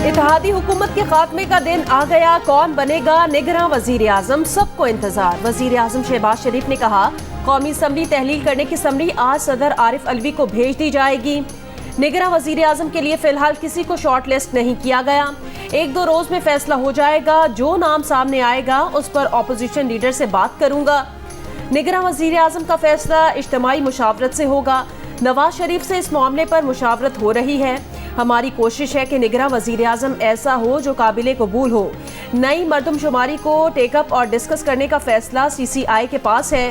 इत्तेहादी हुकूमत के खात्मे का दिन आ गया, कौन बनेगा निगरां वजीर आजम, सबको इंतजार। वजीर आजम शहबाज शरीफ ने कहा कौमी असम्बली तहलील करने की समरी आज सदर आरिफ अलवी को भेज दी जाएगी। निगरां वजीर आजम के लिए फिलहाल किसी को शॉर्ट लिस्ट नहीं किया गया, 1-2 रोज में फैसला हो जाएगा। जो नाम सामने आएगा उस पर ऑपोजिशन लीडर से बात करूंगा। निगरां वजीर आजम का फैसला इज्तिमाई मुशावरत से होगा। नवाज शरीफ से इस मामले पर मुशावरत हो रही है। हमारी कोशिश है कि निगरां वजीर आजम ऐसा हो जो काबिले कबूल हो। नई मरदमशुमारी को टेकअप और डिस्कस करने का फैसला CCI के पास है।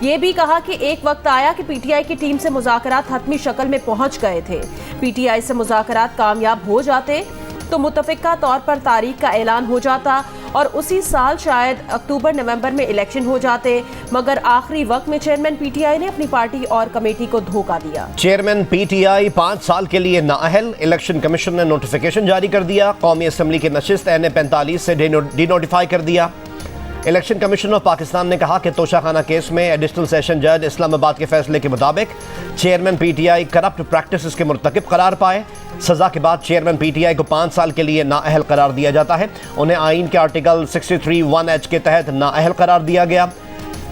ये भी कहा कि एक वक्त आया कि PTI की टीम से मुज़ाकरात हतमी शक्ल में पहुंच गए थे। PTI से मुज़ाकरात कामयाब हो जाते तो मुतफ़िका तौर पर तारीख का ऐलान हो जाता और उसी साल शायद अक्टूबर-नवंबर में इलेक्शन हो जाते, मगर आखिरी वक्त में चेयरमैन PTI ने अपनी पार्टी और कमेटी को धोखा दिया। चेयरमैन PTI 5 साल के लिए नाअहल, इलेक्शन कमीशन ने नोटिफिकेशन जारी कर दिया। कौमी असम्बली की नशिस्त NA-45 से डिनोटिफाई कर दिया। इलेक्शन कमीशन ऑफ पाकिस्तान ने कहा कि तोशाखाना केस में एडिशनल सेशन जज इस्लामाबाद के फैसले के मुताबिक चेयरमैन PTI करप्ट प्रैक्टिसेस के मुर्तकिब करार पाए। सजा के बाद चेयरमैन PTI को 5 साल के लिए नाअहल करार दिया जाता है। उन्हें आइन के आर्टिकल 63(1)H के तहत नाअहल करार दिया गया।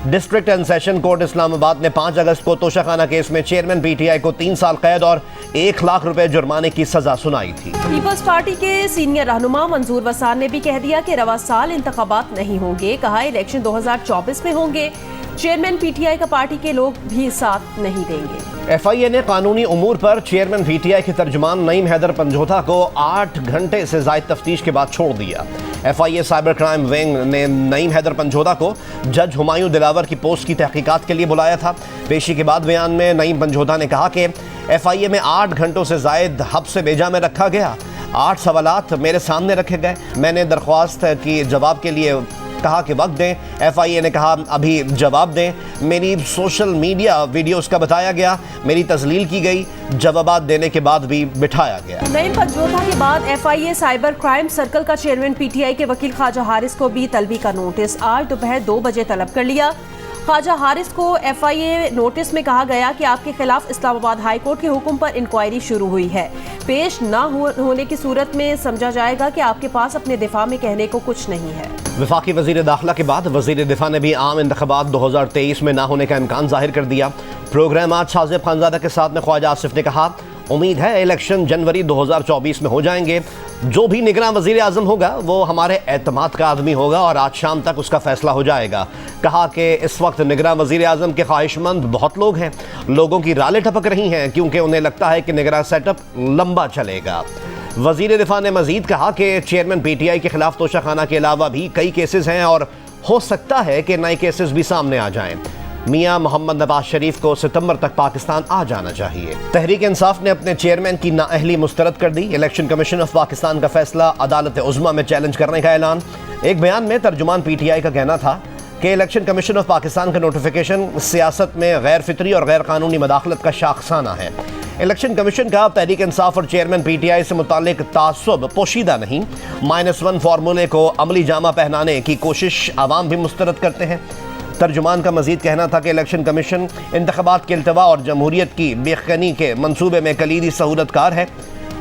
District and session court Islamabad ने 5 अगस्त को तोशाखाना केस में चेयरमैन PTI को 3 साल कैद और 1 लाख रुपए जुर्माने की सजा सुनाई थी। पीपल्स पार्टी के सीनियर रहनुमा मंजूर वसान ने भी कह दिया कि रवा साल इंतखाबात नहीं होंगे। कहा इलेक्शन 2024 में होंगे। चेयरमैन PTI का पार्टी के लोग भी साथ नहीं देंगे। FIA ने कानूनी उमूर पर चेयरमैन PTI के तर्जुमान नईम हैदर पंजोथा को 8 घंटे से ज़ायद तफ्तीश के बाद छोड़ दिया। FIA साइबर क्राइम विंग ने नईम हैदर पंजोथा को जज हुमायूं दिलावर की पोस्ट की तहकीकात के लिए बुलाया था। पेशी के बाद बयान में नईम पंजोथा ने कहा कि FIA में 8 घंटों से ज़ायद हब्स बेजा में रखा गया। 8 सवालात मेरे सामने रखे गए। मैंने दरख्वास्त की जवाब के लिए कहा कि वक्त दें। FIA ने कहा अभी जवाब दें। मेरी सोशल मीडिया वीडियोस का बताया गया, मेरी तस्लील की गई, जवाबात देने के बाद भी बिठाया गया। नईम पंजोथा के बाद FIA साइबर क्राइम सर्कल का चेयरमैन PTI के वकील ख्वाजा हारिस को भी तलबी का नोटिस आज दोपहर 2 बजे तलब कर लिया। ख्वाजा हारिस को FIA नोटिस में कहा गया कि आपके खिलाफ इस्लामाबाद हाई कोर्ट के हुक्म पर इंक्वायरी शुरू हुई है। पेश न होने की सूरत में समझा जाएगा कि आपके पास अपने दिफा में कहने को कुछ नहीं है। वफाकी वजीर दाखिला के बाद वजीर दिफा ने भी आम इंतखाबात 2023 में ना होने का इम्कान जाहिर कर दिया। प्रोग्राम आज साजिब खानजादा के साथ में ख्वाजा आसिफ ने कहा उम्मीद है इलेक्शन जनवरी 2024 में हो जाएंगे। जो भी निगरान वजीर आजम होगा वो हमारे एतमाद का आदमी होगा और आज शाम तक उसका फैसला हो जाएगा। कहा कि इस वक्त निगरान वजीर आजम के ख्वाहिशमंद बहुत लोग हैं। लोगों की रालें टपक रही हैं क्योंकि उन्हें लगता है कि निगरान सेटअप लंबा चलेगा। वजीर दिफा ने मजीद कहा कि चेयरमैन PTI के खिलाफ तोशाखाना के अलावा भी कई केसेस हैं और हो सकता है कि नए केसेस भी सामने आ जाएं। मियां मोहम्मद नवाज शरीफ को सितंबर तक पाकिस्तान आ जाना चाहिए। तहरीक इंसाफ ने अपने चेयरमैन की नाअहली मुस्तरद कर दी। इलेक्शन कमीशन ऑफ पाकिस्तान का फैसला अदालत उज़्मा में चैलेंज करने का ऐलान। एक बयान में तर्जुमान PTI का कहना था कि इलेक्शन कमीशन ऑफ पाकिस्तान का नोटिफिकेशन सियासत में गैर फितरी और गैर कानूनी मदाखलत का शाखसाना है। इलेक्शन कमीशन का तहरीक इंसाफ और चेयरमैन PTI से मुतालिक तासुब पोशीदा नहीं। -1 फार्मूले को अमली जामा पहनाने की कोशिश आवाम भी मुस्तरद करते हैं। तर्जुमान का मजीद कहना था कि इलेक्शन कमीशन इंतखाबात के अल्तवा और जमहूरियत की बेखनी के मंसूबे में कलीदी सहूलतकार है।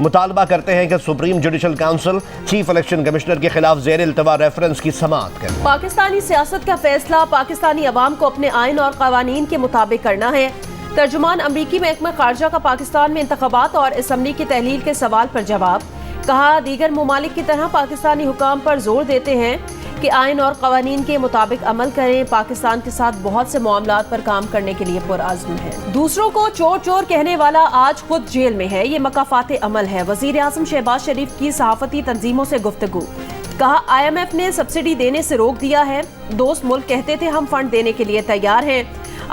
मुतालबा करते हैं कि supreme judicial council chief election commissioner के खिलाफ ज़ेर इल्तवा रेफरेंस की समाअत करे। पाकिस्तानी सियासत का फैसला पाकिस्तानी अवाम को अपने आइन और कवानीन के मुताबिक करना है। तर्जुमान अमरीकी महकमा खारजा का पाकिस्तान में इंतखाबात और असम्बली की तहलील के सवाल पर जवाब। कहा दीगर ममालिक की तरह पाकिस्तानी हुकाम पर जोर देते हैं कि आइन और कवानीन के मुताबिक अमल करें। पाकिस्तान के साथ बहुत से मामलात पर काम करने के लिए पुरअज़्म है। दूसरों को चोर चोर कहने वाला आज खुद जेल में है, ये मकाफात अमल है। वजीर आजम शहबाज शरीफ की सहाफती तंजीमों से गुफ्तगू। कहा IMF ने सब्सिडी देने से रोक दिया है। दोस्त मुल्क कहते थे हम फंड देने के लिए तैयार हैं।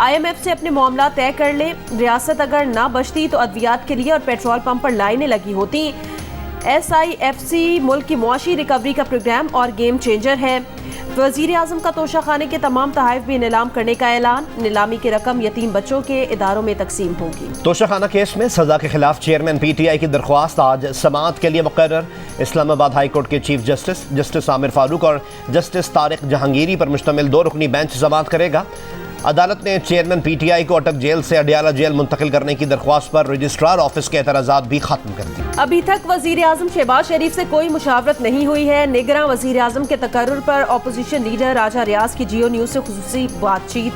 IMF से अपने मामला तय कर लें। रियासत अगर ना बचती तो अद्वियात के लिए और पेट्रोल पंप पर लाइनें लगी होती। SIFC मुल्क की मुआशी रिकवरी का प्रोग्राम और गेम चेंजर है। वजीर आजम का तोशाखाने के तमाम तहाइफ भी नीलाम करने का ऐलान। नीलामी की रकम यतीम बच्चों के इदारों में तकसीम होगी। तोशाखाना केस में सजा के खिलाफ चेयरमैन PTI की दरख्वास्त आज समाअत के लिए मुकर्रर। इस्लामाबाद हाई कोर्ट के चीफ जस्टिस आमिर फारूक और जस्टिस तारिक जहांगीरी पर मुश्तमिल 2 रुकनी बेंच समाअत करेगा। अदालत ने चेयरमैन पीटीआई को अटक जेल से अडयाला जेल मुंतकिल करने की दरख्वास्त पर रजिस्ट्रार ऑफिस के एतराज़ात भी खत्म कर दी। अभी तक वजीर आजम शहबाज शरीफ से कोई मुशावरत नहीं हुई है। निगरान वजीर आजम के तकर्रुर पर अपोजिशन लीडर राजा रियाज की जियो न्यूज से खुसूसी बातचीत।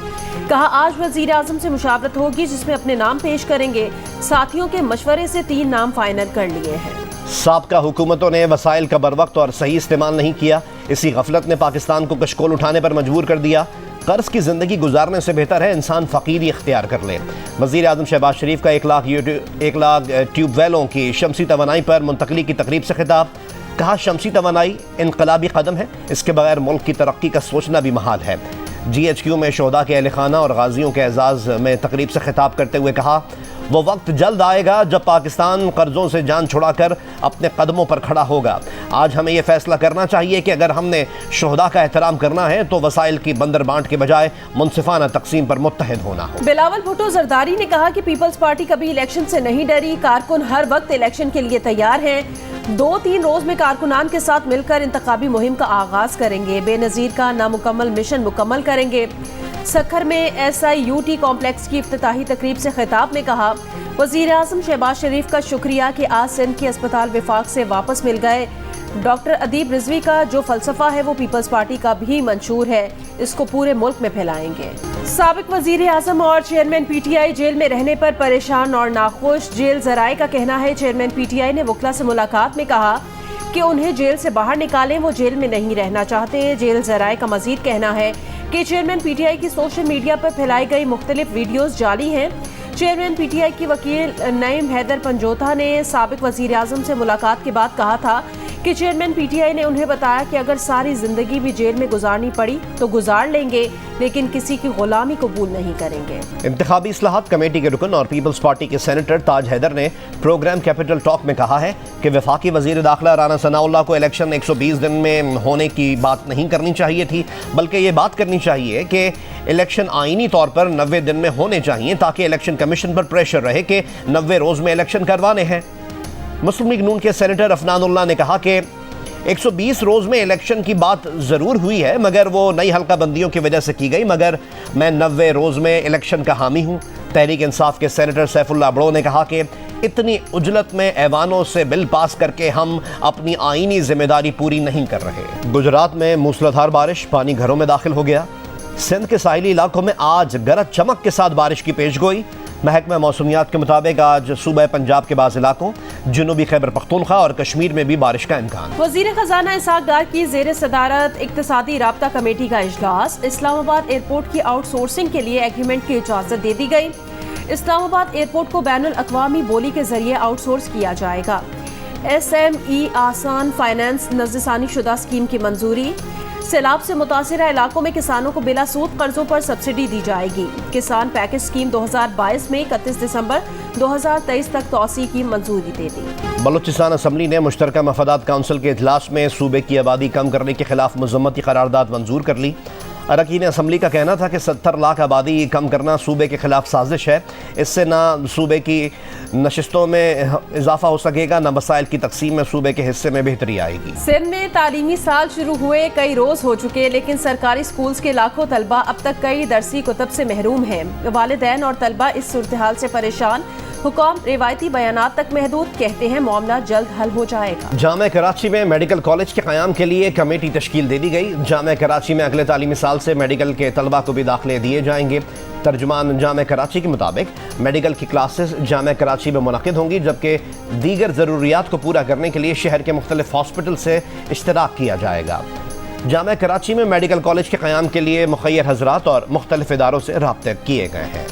कहा, आज वजीर आजम से मुशावरत होगी जिसमें अपने नाम पेश करेंगे। साथियों के मशवरे से 3 नाम फाइनल कर लिए हैं। साबका हुकूमतों ने वसाइल का बरवक्त और सही इस्तेमाल नहीं किया। इसी गफलत ने पाकिस्तान को कशकोल उठाने पर मजबूर कर दिया। कर्ज की जिंदगी गुजारने से बेहतर है इंसान फकीरी इख्तियार कर ले। वजीर आजम शहबाज शरीफ का 1 लाख ट्यूबवेलों की शमसी तवानाई पर मुंतकली की तकरीब से खिताब। कहा, शमसी तवानाई इनकलाबी कदम है, इसके बगैर मुल्क की तरक्की का सोचना भी महाल है। GHQ में शोहदा के अहल खाना और गाजियों के एजाज में तकरीब से खिताब करते हुए कहा, वो वक्त जल्द आएगा जब पाकिस्तान कर्जों से जान छुड़ाकर अपने कदमों पर खड़ा होगा। आज हमें यह फैसला करना चाहिए कि अगर हमने शोहदा का एहतराम करना है तो वसाइल की बंदर बांट के बजाय मुनसिफाना तकसीम पर मुत्तहिद होना हो। बिलावल भुट्टो जरदारी ने कहा कि पीपल्स पार्टी कभी इलेक्शन से नहीं डरी। कारकुन हर वक्त इलेक्शन के लिए तैयार हैं। 2-3 रोज में कारकुनान के साथ मिलकर इंतखाबी मुहिम का आगाज करेंगे। बेनजीर का नामुकम्मल मिशन मुकम्मल करेंगे। सखर में SIUT कॉम्प्लेक्स की इफ्तिताही तकरीब से खिताब में कहा, वजीर आजम शहबाज शरीफ का शुक्रिया कि आज सिंध के अस्पताल विफाक से वापस मिल गए। डॉक्टर अदीब रिजवी का जो फलसफा है वो पीपल्स पार्टी का भी मंशूर है, इसको पूरे मुल्क में फैलाएंगे। साबिक वजीर आजम और चेयरमैन PTI जेल में रहने पर परेशान और नाखुश। जेल जराए का कहना है, चेयरमैन PTI ने वकला से मुलाकात में कहा कि उन्हें जेल से बाहर निकालें, वो जेल में नहीं रहना चाहते। जेल जराए का मजीद कहना है कि चेयरमैन PTI की सोशल मीडिया पर फैलाई गई मुख्तलिफ वीडियोज जाली हैं। चेयरमैन PTI की वकील नईम हैदर पंजोता ने साबिक वजीर आजम से मुलाकात के बाद कहा था कि चेयरमैन PTI ने उन्हें बताया कि अगर सारी जिंदगी भी जेल में गुजारनी पड़ी तो गुजार लेंगे, लेकिन किसी की गुलामी कबूल नहीं करेंगे। इंतखाबी इस्लाहात कमेटी के रुकन और पीपल्स पार्टी के सेनेटर ताज हैदर ने प्रोग्राम कैपिटल टॉक में कहा है कि वफाकी वजीर दाखिला राना सनाउल्लाह को इलेक्शन 120 दिन में होने की बात नहीं करनी चाहिए थी, बल्कि ये बात करनी चाहिए कि इलेक्शन आईनी तौर पर 90 दिन में होने चाहिए ताकि इलेक्शन कमीशन पर प्रेशर रहे कि 90 रोज में इलेक्शन करवाने हैं। मुस्लिम लीग नून के सेनेटर अफनानुल्लाह ने कहा कि 120 रोज में इलेक्शन की बात ज़रूर हुई है, मगर वो नई हल्का बंदियों की वजह से की गई, मगर मैं 90 रोज में इलेक्शन का हामी हूँ। तहरीक इंसाफ के सेनेटर सैफुल्लाह बड़ो ने कहा कि इतनी उजलत में ऐवानों से बिल पास करके हम अपनी आईनी जिम्मेदारी पूरी नहीं कर रहे। गुजरात में मूसलाधार बारिश, पानी घरों में दाखिल हो गया। सिंध के साहिली इलाकों में आज गरज चमक के साथ बारिश की पेशगोई। महकमा मौसमियात के मुताबिक आज सूबे पंजाब के बाज़ इलाकों, जनूबी खैबर पख्तूनख्वा और कश्मीर में भी बारिश का इम्कान। वजीर खजाना इसहाक डार की जेर सदारत इक्तिसादी राब्ता कमेटी का इजलास। इस्लामाबाद एयरपोर्ट की आउटसोर्सिंग के लिए एग्रीमेंट की इजाज़त दे दी गई। इस्लामाबाद एयरपोर्ट को बैनुल अक़वामी बोली के जरिए आउटसोर्स किया जाएगा। SME आसान फाइनेंस नज़रसानी शुदा स्कीम की मंजूरी। सैलाब से मुतासिरा इलाकों में किसानों को बिला सूद कर्जों पर सब्सिडी दी जाएगी। किसान पैकेज स्कीम 2022 में 31 दिसंबर 2023 तक तौसी की मंजूरी दे दी। बलूचिस्तान असम्बली ने मुश्तरका मफादात काउंसिल के इजलास में सूबे की आबादी कम करने के खिलाफ मजम्मती करारदाद मंजूर कर ली। अरकान असम्बली का कहना था कि 70 लाख आबादी कम करना सूबे के खिलाफ साजिश है। इससे न सूबे की नशिस्तों में इजाफा हो सकेगा, न वसाइल की तकसीम में सूबे के हिस्से में बेहतरी आएगी। सिंध में तालीमी साल शुरू हुए कई रोज हो चुके, लेकिन सरकारी स्कूल्स के लाखों तलबा अब तक कई दरसी कुतब से महरूम हैं। वालिदैन और तलबा इस सूरत हाल से परेशान। हुकाम रिवायती बयानात तक महदूद, कहते हैं मामला जल्द हल हो जाएगा। जामिया कराची में मेडिकल कॉलेज के क़याम के लिए कमेटी तश्कील दे दी गई। जामिया कराची में अगले तालीमी साल से मेडिकल के तलबा को भी दाखिले दिए जाएंगे। तर्जुमान जामिया कराची के मुताबिक मेडिकल की क्लासेस जामिया कराची में मुनक़िद होंगी, जबकि दीगर ज़रूरियात को पूरा करने के लिए शहर के मुख्तलिफ हॉस्पिटल से इश्तराक किया जाएगा। जामिया कराची में मेडिकल कॉलेज के क़याम के लिए मुखय्यर हज़रात और मुख्तलिफ इदारों से राब्ते किए गए हैं।